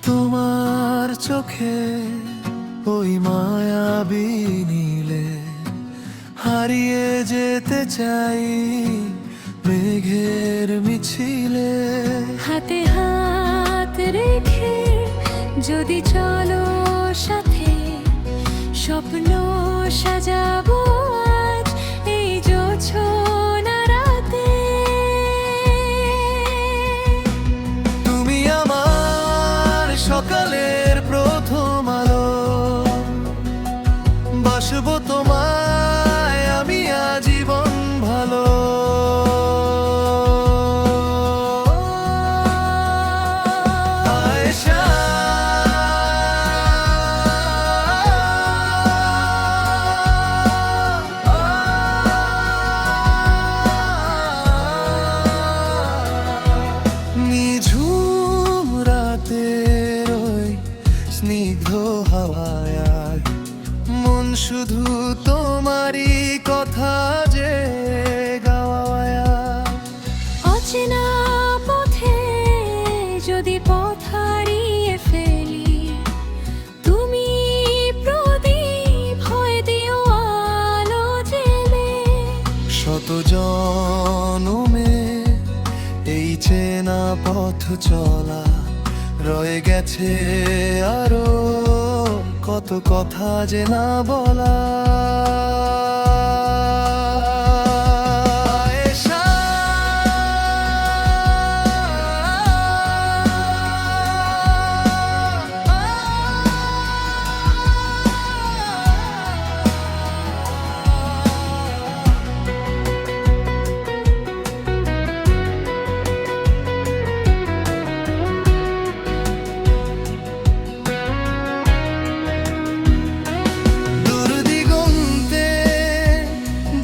তোমার চোখে ওই মায়াবী নীলে হারিয়ে যেতে চাই মেঘের মিছিলে। হাতে হাত রেখে যদি চলো সাথে, স্বপ্ন সাজাবো আজ এই জোছনা রাতে। তুমি আমার সকালের প্রথম আলো, বাসবো তোমায় আমি আজীবন ভালো। নিঝুম রাতের ওই স্নিগ্ধ হাওয়ায় মন শুধু তোমারই কথা যে গাওয়ায়। অচেনা পথে যদি পথ হারিয়ে ফেলি, তুমি প্রদীপ হয়ে দিও আলো জেলে। শত জনমে এই চেনা পথ চলা রয়ে গেছে আরো কত কথা যে না বলা।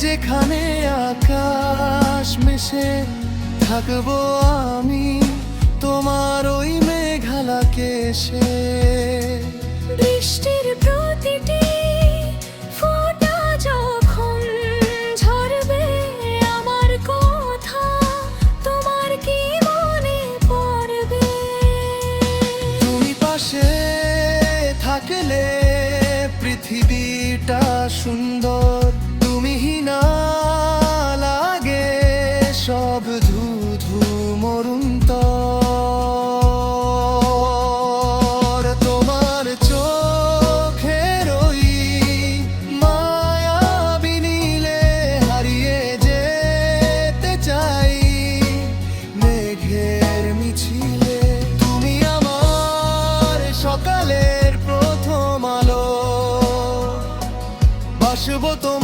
যেখানে আকাশ মিশে থাকবো আমি তোমার ওই মেঘালাকে সে। বৃষ্টির প্রতিটি ফোঁটা যখন ঝরবে আমার কথা, তোমার কি মনে পড়বে? তুমি পাশে থাকলে পৃথিবীটা সুন্দর, তুমি না লাগে সব ধুধু মরুন্তর। তোমার চোখের ওই মায়াবী নীলে হারিয়ে যেতে চাই মেঘের মিছিলে। তুমি আমার সকালের প্রথম আলো, বাসবো তোমার